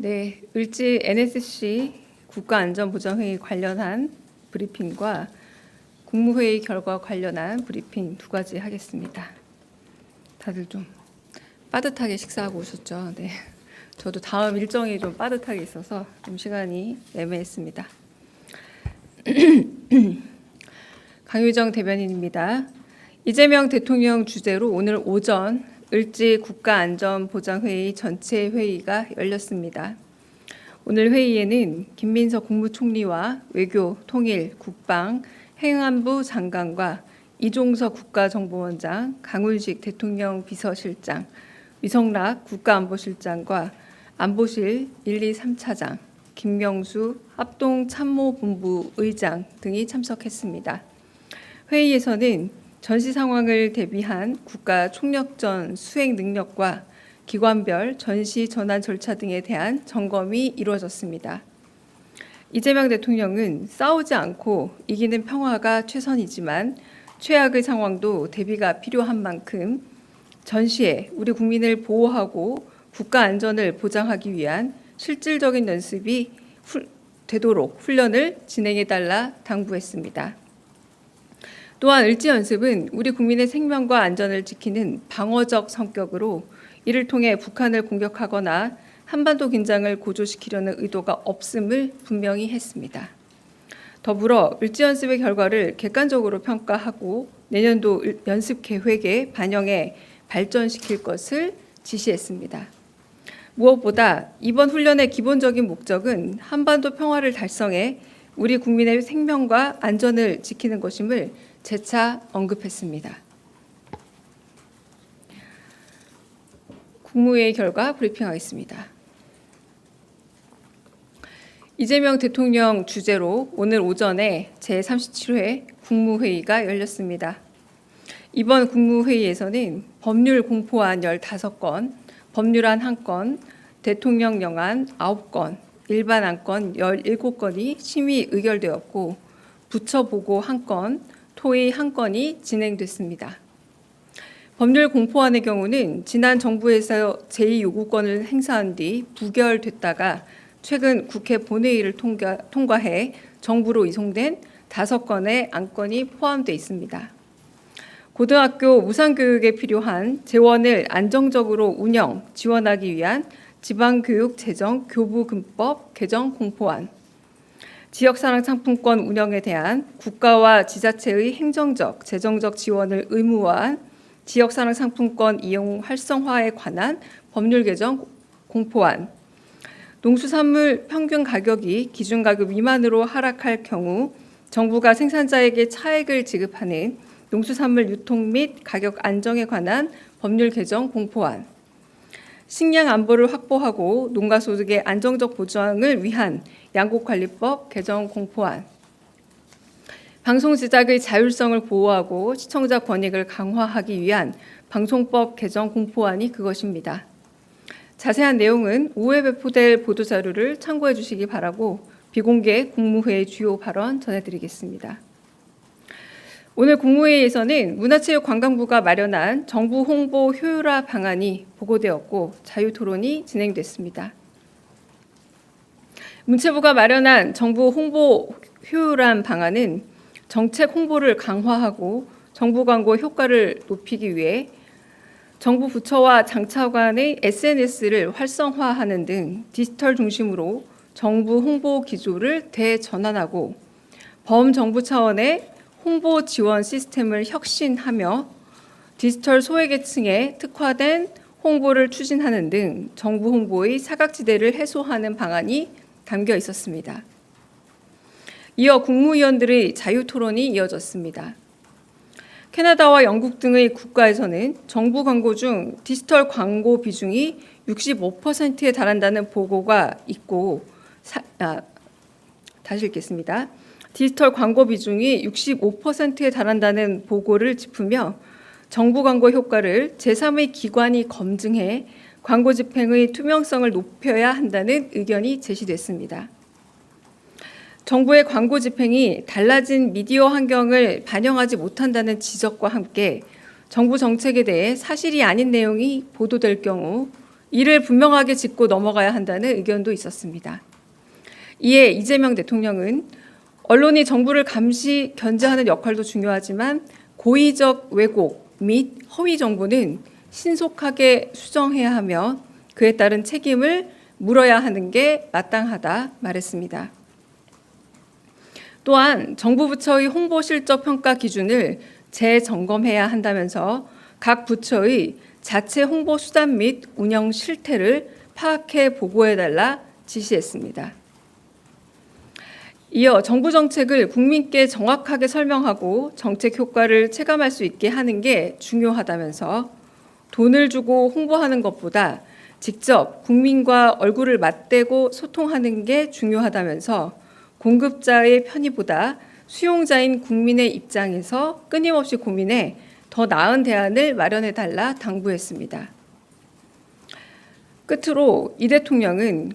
네, 을지 NSC 국가안전보장회의 관련한 브리핑과 국무회의 결과 관련한 브리핑 두 가지 하겠습니다. 다들 좀 빠듯하게 식사하고 오셨죠? 네, 저도 다음 일정이 좀 빠듯하게 있어서 좀 시간이 애매했습니다. 강유정 대변인입니다. 이재명 대통령 주재로 오늘 오전 을지 국가안전보장회의 전체 회의가 열렸습니다. 오늘 회의에는 김민석 국무총리와 외교, 통일, 국방, 행안부 장관과 이종석 국가정보원장, 강훈식 대통령 비서실장, 위성락 국가안보실장과 안보실 1, 2, 3차장, 김명수 합동참모본부 의장 등이 참석했습니다. 회의에서는 전시 상황을 대비한 국가 총력전 수행 능력과 기관별 전시 전환 절차 등에 대한 점검이 이루어졌습니다. 이재명 대통령은 싸우지 않고 이기는 평화가 최선이지만 최악의 상황도 대비가 필요한 만큼 전시에 우리 국민을 보호하고 국가 안전을 보장하기 위한 실질적인 연습이 되도록 훈련을 진행해달라 당부했습니다. 또한 을지 연습은 우리 국민의 생명과 안전을 지키는 방어적 성격으로 이를 통해 북한을 공격하거나 한반도 긴장을 고조시키려는 의도가 없음을 분명히 했습니다. 더불어 을지 연습의 결과를 객관적으로 평가하고 내년도 연습 계획에 반영해 발전시킬 것을 지시했습니다. 무엇보다 이번 훈련의 기본적인 목적은 한반도 평화를 달성해 우리 국민의 생명과 안전을 지키는 것임을 재차 언급했습니다. 국무회의 결과 브리핑하겠습니다. 이재명 대통령 주재로 오늘 오전에 제37회 국무회의가 열렸습니다. 이번 국무회의에서는 법률 공포안 15건, 법률안 1건, 대통령령안 9건, 일반 안건 17건이 심의 의결되었고 부처보고 1건, 토의 1건이 진행됐습니다. 법률 공포안의 경우는 지난 정부에서 제2요구권을 행사한 뒤 부결됐다가 최근 국회 본회의를 통과해 정부로 이송된 5건의 안건이 포함되어 있습니다. 고등학교 무상교육에 필요한 재원을 안정적으로 운영, 지원하기 위한 지방교육재정 교부금법 개정 공포안, 지역사랑상품권 운영에 대한 국가와 지자체의 행정적, 재정적 지원을 의무화한 지역사랑상품권 이용 활성화에 관한 법률 개정 공포안, 농수산물 평균 가격이 기준가격 미만으로 하락할 경우 정부가 생산자에게 차액을 지급하는 농수산물 유통 및 가격 안정에 관한 법률 개정 공포안, 식량 안보를 확보하고 농가 소득의 안정적 보장을 위한 양곡관리법 개정 공포안, 방송 제작의 자율성을 보호하고 시청자 권익을 강화하기 위한 방송법 개정 공포안이 그것입니다. 자세한 내용은 오후에 배포될 보도자료를 참고해 주시기 바라고 비공개 국무회의 주요 발언 전해드리겠습니다. 오늘 국무회의에서는 문화체육관광부가 마련한 정부 홍보 효율화 방안이 보고되었고 자유토론이 진행됐습니다. 문체부가 마련한 정부 홍보 효율화 방안은 정책 홍보를 강화하고 정부 광고 효과를 높이기 위해 정부 부처와 장차관의 SNS를 활성화하는 등 디지털 중심으로 정부 홍보 기조를 대전환하고 범정부 차원의 홍보 지원 시스템을 혁신하며 디지털 소외계층에 특화된 홍보를 추진하는 등 정부 홍보의 사각지대를 해소하는 방안이 담겨 있었습니다. 이어 국무위원들의 자유토론이 이어졌습니다. 캐나다와 영국 등의 국가에서는 정부 광고 중 디지털 광고 비중이 65%에 달한다는 보고가 있고 다시 읽겠습니다. 디지털 광고 비중이 65%에 달한다는 보고를 짚으며 정부 광고 효과를 제3의 기관이 검증해 광고 집행의 투명성을 높여야 한다는 의견이 제시됐습니다. 정부의 광고 집행이 달라진 미디어 환경을 반영하지 못한다는 지적과 함께 정부 정책에 대해 사실이 아닌 내용이 보도될 경우 이를 분명하게 짚고 넘어가야 한다는 의견도 있었습니다. 이에 이재명 대통령은 언론이 정부를 감시, 견제하는 역할도 중요하지만 고의적 왜곡 및 허위 정보는 신속하게 수정해야 하며 그에 따른 책임을 물어야 하는 게 마땅하다 말했습니다. 또한 정부 부처의 홍보 실적 평가 기준을 재점검해야 한다면서 각 부처의 자체 홍보 수단 및 운영 실태를 파악해 보고해달라 지시했습니다. 이어 정부 정책을 국민께 정확하게 설명하고 정책 효과를 체감할 수 있게 하는 게 중요하다면서 돈을 주고 홍보하는 것보다 직접 국민과 얼굴을 맞대고 소통하는 게 중요하다면서 공급자의 편의보다 수용자인 국민의 입장에서 끊임없이 고민해 더 나은 대안을 마련해달라 당부했습니다. 끝으로 이 대통령은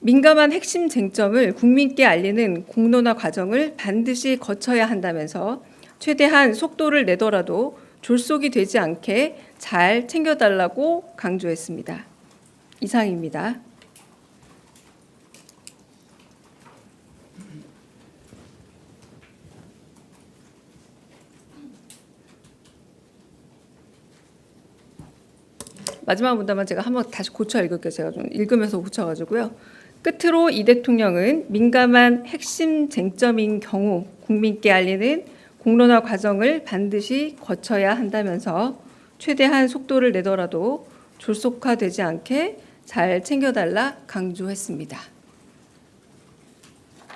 민감한 핵심 쟁점을 국민께 알리는 공론화 과정을 반드시 거쳐야 한다면서 최대한 속도를 내더라도 졸속이 되지 않게 잘 챙겨달라고 강조했습니다. 이상입니다. 마지막 문단만 제가 한번 다시 고쳐 읽을게요. 제가 좀 읽으면서 고쳐가지고요. 끝으로 이 대통령은 민감한 핵심 쟁점인 경우 국민께 알리는 공론화 과정을 반드시 거쳐야 한다면서 최대한 속도를 내더라도 졸속화되지 않게 잘 챙겨달라 강조했습니다.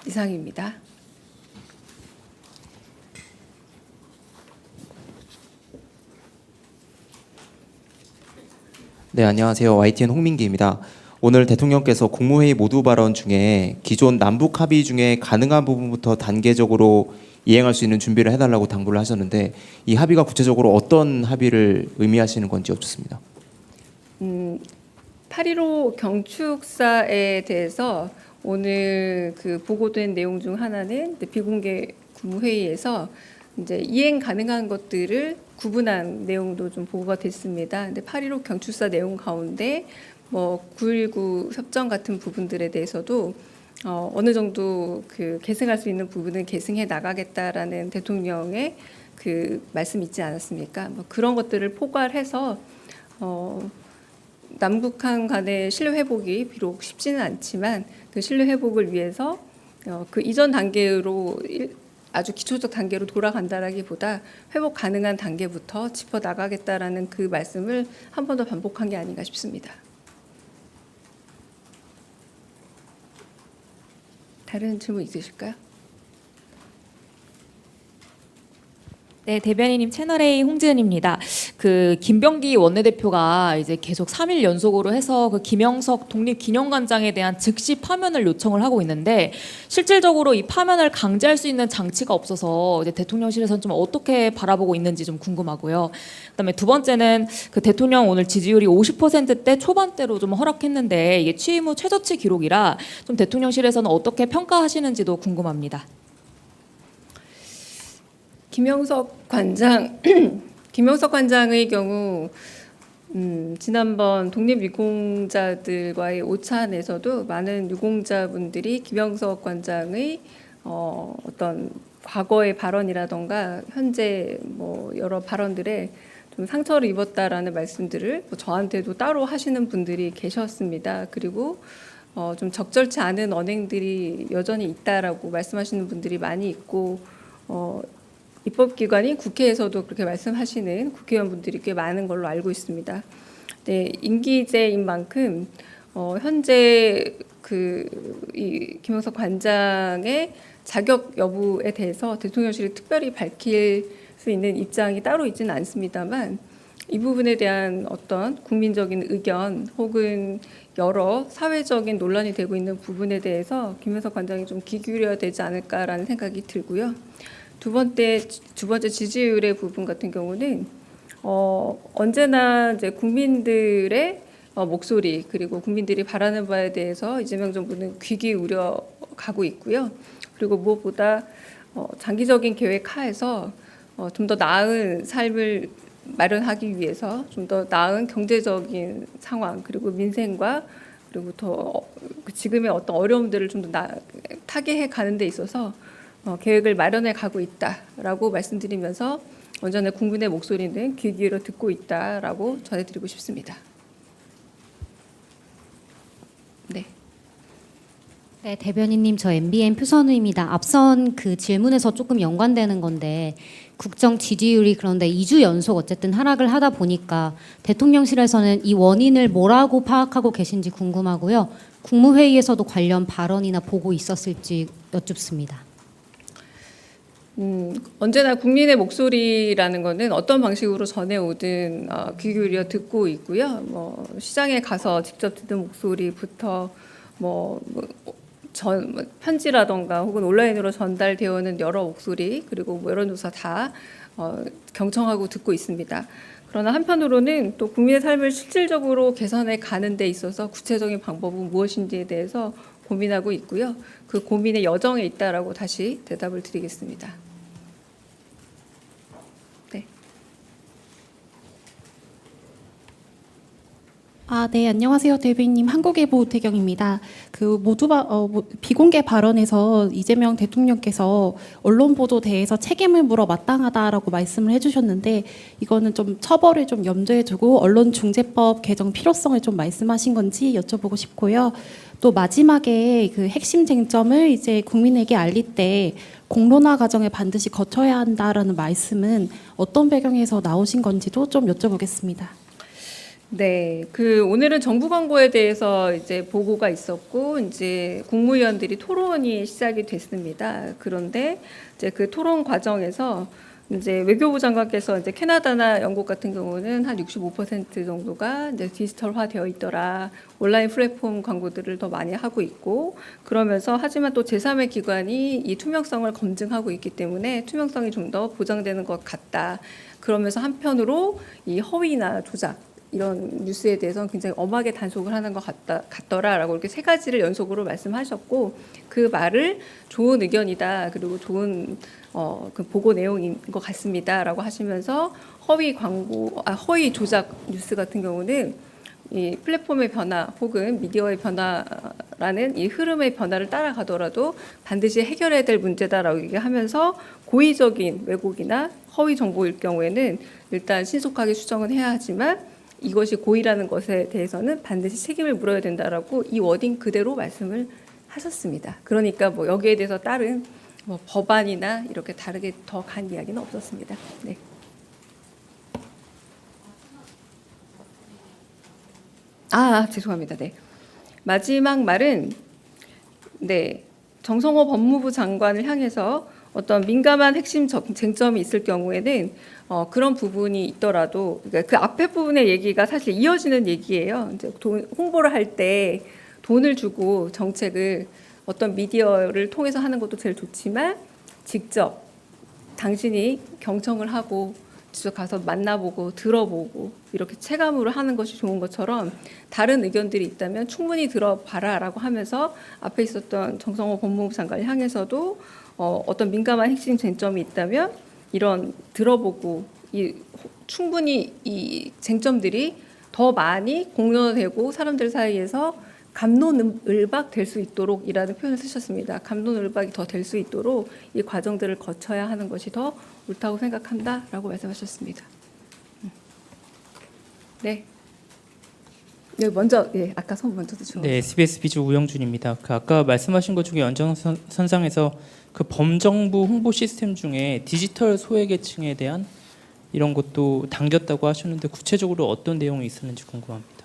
이상입니다. 네, 안녕하세요. YTN 홍민기입니다. 오늘 대통령께서 국무회의 모두 발언 중에 기존 남북 합의 중에 가능한 부분부터 단계적으로 이행할 수 있는 준비를 해달라고 당부를 하셨는데 이 합의가 구체적으로 어떤 합의를 의미하시는 건지 여쭙습니다. 8.15 경축사에 대해서 오늘 그 보고된 내용 중 하나는 비공개 국무회의에서 이제 이행 가능한 것들을 구분한 내용도 좀 보고가 됐습니다. 근데 8.15 경축사 내용 가운데 뭐 9.19 협정 같은 부분들에 대해서도 어느 정도 그 계승할 수 있는 부분은 계승해 나가겠다라는 대통령의 그 말씀 있지 않았습니까? 뭐 그런 것들을 포괄해서 남북한 간의 신뢰 회복이 비록 쉽지는 않지만 그 신뢰 회복을 위해서 그 이전 단계로 아주 기초적 단계로 돌아간다라기보다 회복 가능한 단계부터 짚어 나가겠다라는 그 말씀을 한 번 더 반복한 게 아닌가 싶습니다. 다른 질문 있으실까요? 네, 대변인님 채널A 홍지은입니다. 그 김병기 원내대표가 이제 계속 3일 연속으로 해서 그 김영석 독립기념관장에 대한 즉시 파면을 요청을 하고 있는데 실질적으로 이 파면을 강제할 수 있는 장치가 없어서 이제 대통령실에서는 좀 어떻게 바라보고 있는지 좀 궁금하고요. 그다음에 두 번째는 그 대통령 오늘 지지율이 50%대 초반대로 좀 허락했는데 이게 취임 후 최저치 기록이라 좀 대통령실에서는 어떻게 평가하시는지도 궁금합니다. 김영석 관장의 경우 지난번 독립유공자들과의 오찬에서도 많은 유공자분들이 김영석 관장의 어떤 과거의 발언이라던가 현재 뭐 여러 발언들에 좀 상처를 입었다라는 말씀들을 뭐 저한테도 따로 하시는 분들이 계셨습니다. 그리고 좀 적절치 않은 언행들이 여전히 있다라고 말씀하시는 분들이 많이 있고 입법기관인 국회에서도 그렇게 말씀하시는 국회의원분들이 꽤 많은 걸로 알고 있습니다. 네, 임기제인 만큼 현재 이 김영석 관장의 자격 여부에 대해서 대통령실이 특별히 밝힐 수 있는 입장이 따로 있지는 않습니다만 이 부분에 대한 어떤 국민적인 의견 혹은 여러 사회적인 논란이 되고 있는 부분에 대해서 김영석 관장이 좀 귀 기울여야 되지 않을까라는 생각이 들고요. 두 번째 지지율의 부분 같은 경우는 언제나 이제 국민들의 목소리 그리고 국민들이 바라는 바에 대해서 이재명 정부는 귀 기울여 가고 있고요. 그리고 무엇보다 장기적인 계획 하에서 좀 더 나은 삶을 마련하기 위해서 좀 더 나은 경제적인 상황 그리고 민생과 그리고 더 지금의 어떤 어려움들을 좀 더 타개해 가는 데 있어서 계획을 마련해 가고 있다라고 말씀드리면서 언제나 국민의 목소리는 귀 기울여 듣고 있다라고 전해드리고 싶습니다. 네. 네, 대변인님, 저 MBN 표선우입니다. 앞선 그 질문에서 조금 연관되는 건데 국정 지지율이 그런데 2주 연속 어쨌든 하락을 하다 보니까 대통령실에서는 이 원인을 뭐라고 파악하고 계신지 궁금하고요. 국무회의에서도 관련 발언이나 보고 있었을지 여쭙습니다. 언제나 국민의 목소리라는 거는 어떤 방식으로 전해오든 귀 기울여 듣고 있고요. 시장에 가서 직접 듣는 목소리부터 편지라던가 혹은 온라인으로 전달되어 오는 여러 목소리 그리고 여론조사 다 경청하고 듣고 있습니다. 그러나 한편으로는 또 국민의 삶을 실질적으로 개선해 가는 데 있어서 구체적인 방법은 무엇인지에 대해서 고민하고 있고요. 그 고민의 여정에 있다라고 다시 대답을 드리겠습니다. 네. 네, 안녕하세요, 대변인님. 한국일보 우태경입니다. 비공개 발언에서 이재명 대통령께서 언론 보도대에서 책임을 물어 마땅하다라고 말씀을 해주셨는데 이거는 좀 처벌을 좀 염두에 두고 언론중재법 개정 필요성을 좀 말씀하신 건지 여쭤보고 싶고요. 또 마지막에 그 핵심 쟁점을 이제 국민에게 알릴 때 공론화 과정을 반드시 거쳐야 한다라는 말씀은 어떤 배경에서 나오신 건지도 좀 여쭤보겠습니다. 네, 오늘은 정부 광고에 대해서 이제 보고가 있었고 이제 국무위원들이 토론이 시작이 됐습니다. 그런데 이제 그 토론 과정에서 이제 외교부 장관께서 이제 캐나다나 영국 같은 경우는 한 65% 정도가 이제 디지털화 되어 있더라. 온라인 플랫폼 광고들을 더 많이 하고 있고 그러면서 하지만 또 제3의 기관이 이 투명성을 검증하고 있기 때문에 투명성이 좀 더 보장되는 것 같다. 그러면서 한편으로 이 허위나 조작 이런 뉴스에 대해서는 굉장히 엄하게 단속을 하는 것 같더라라고 이렇게 세 가지를 연속으로 말씀하셨고 그 말을 좋은 의견이다 그리고 좋은 그 보고 내용인 것 같습니다라고 하시면서 허위 조작 뉴스 같은 경우는 이 플랫폼의 변화 혹은 미디어의 변화라는 이 흐름의 변화를 따라가더라도 반드시 해결해야 될 문제다라고 얘기하면서 고의적인 왜곡이나 허위 정보일 경우에는 일단 신속하게 수정은 해야 하지만 이것이 고의라는 것에 대해서는 반드시 책임을 물어야 된다라고 이 워딩 그대로 말씀을 하셨습니다. 그러니까 여기에 대해서 다른 법안이나 이렇게 다르게 더 간 이야기는 없었습니다. 네. 죄송합니다. 네. 마지막 말은 정성호 법무부 장관을 향해서 어떤 민감한 핵심 쟁점이 있을 경우에는 그런 부분이 있더라도 그러니까 그 앞에 부분의 얘기가 사실 이어지는 얘기예요. 이제 홍보를 할 때 돈을 주고 정책을 어떤 미디어를 통해서 하는 것도 제일 좋지만 직접 당신이 경청을 하고 직접 가서 만나보고 들어보고 이렇게 체감으로 하는 것이 좋은 것처럼 다른 의견들이 있다면 충분히 들어봐라라고 하면서 앞에 있었던 정성호 법무부 장관을 향해서도 어떤 민감한 핵심 쟁점이 있다면 이런 들어보고 충분히 이 쟁점들이 더 많이 공론화되고 사람들 사이에서 갑론을박 될 수 있도록이라는 표현을 쓰셨습니다. 갑론을박이 더 될 수 있도록 이 과정들을 거쳐야 하는 것이 더 옳다고 생각한다라고 말씀하셨습니다. 네. 먼저 아까 손 먼저 드죠. 네, SBS 비주 우영준입니다. 아까 말씀하신 것 중에 연장선상에서 그 범정부 홍보 시스템 중에 디지털 소외계층에 대한 이런 것도 당겼다고 하셨는데 구체적으로 어떤 내용이 있었는지 궁금합니다.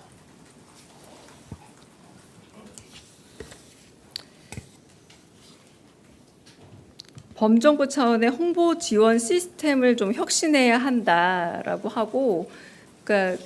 범정부 차원의 홍보 지원 시스템을 좀 혁신해야 한다라고 하고, 그러니까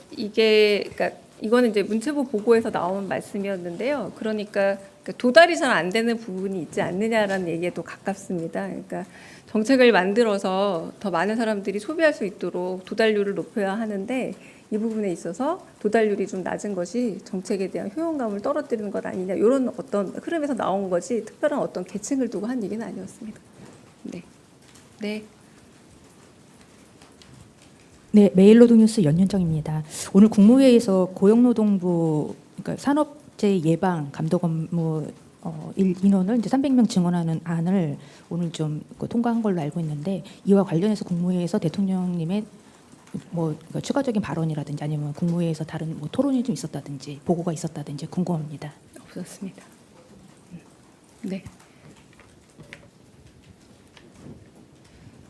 이거는 이제 문체부 보고에서 나온 말씀이었는데요. 그러니까 도달이 잘 안 되는 부분이 있지 않느냐라는 얘기에도 가깝습니다. 그러니까 정책을 만들어서 더 많은 사람들이 소비할 수 있도록 도달률을 높여야 하는데 이 부분에 있어서 도달률이 좀 낮은 것이 정책에 대한 효용감을 떨어뜨리는 것 아니냐 이런 어떤 흐름에서 나온 거지 특별한 어떤 계층을 두고 한 얘기는 아니었습니다. 네. 네. 네, 매일노동뉴스 연윤정입니다. 오늘 국무회의에서 고용노동부 그러니까 산업재해 예방 감독 업무 인원을 이제 300명 증원하는 안을 오늘 좀 통과한 걸로 알고 있는데 이와 관련해서 국무회의에서 대통령님의 그러니까 추가적인 발언이라든지 아니면 국무회의에서 다른 토론이 좀 있었다든지 보고가 있었다든지 궁금합니다. 없었습니다. 네.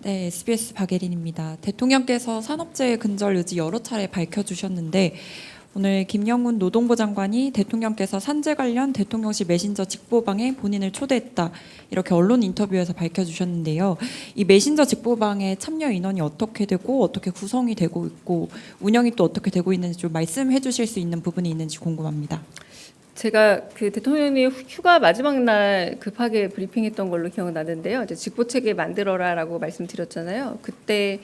네, SBS 박예린입니다. 대통령께서 산업재해 근절 의지 여러 차례 밝혀주셨는데 오늘 김영훈 노동부 장관이 대통령께서 산재 관련 대통령실 메신저 직보방에 본인을 초대했다 이렇게 언론 인터뷰에서 밝혀주셨는데요. 이 메신저 직보방의 참여 인원이 어떻게 되고 어떻게 구성이 되고 있고 운영이 또 어떻게 되고 있는지 좀 말씀해 주실 수 있는 부분이 있는지 궁금합니다. 제가 그 대통령이 휴가 마지막 날 급하게 브리핑했던 걸로 기억나는데요. 이제 직보체계 만들어라라고 말씀드렸잖아요. 그때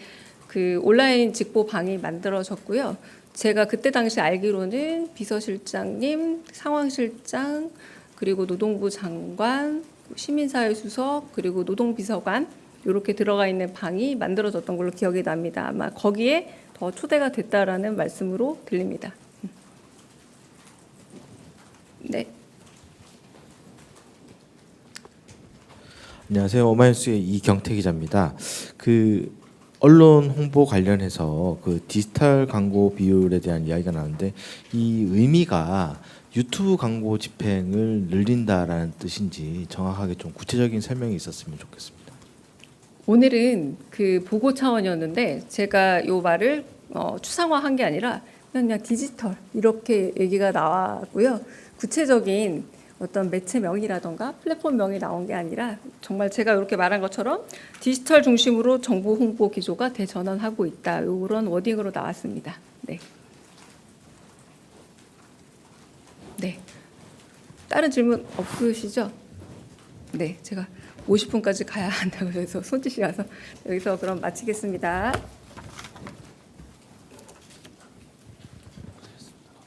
그 온라인 직보방이 만들어졌고요. 제가 그때 당시 알기로는 비서실장님, 상황실장, 그리고 노동부 장관, 시민사회 수석, 그리고 노동비서관 이렇게 들어가 있는 방이 만들어졌던 걸로 기억이 납니다. 아마 거기에 더 초대가 됐다라는 말씀으로 들립니다. 네. 안녕하세요. 오마이뉴스의 이경태 기자입니다. 그 언론 홍보 관련해서 그 디지털 광고 비율에 대한 이야기가 나왔는데 이 의미가 유튜브 광고 집행을 늘린다라는 뜻인지 정확하게 좀 구체적인 설명이 있었으면 좋겠습니다. 오늘은 그 보고 차원이었는데 제가 요 말을 추상화한 게 아니라 그냥 디지털 이렇게 얘기가 나왔고요. 구체적인 어떤 매체명이라던가 플랫폼명이 나온 게 아니라 정말 제가 이렇게 말한 것처럼 디지털 중심으로 정보 홍보 기조가 대전환하고 있다. 이런 워딩으로 나왔습니다. 네. 네. 다른 질문 없으시죠? 네. 제가 50분까지 가야 한다고 해서 손짓이라서 여기서 그럼 마치겠습니다.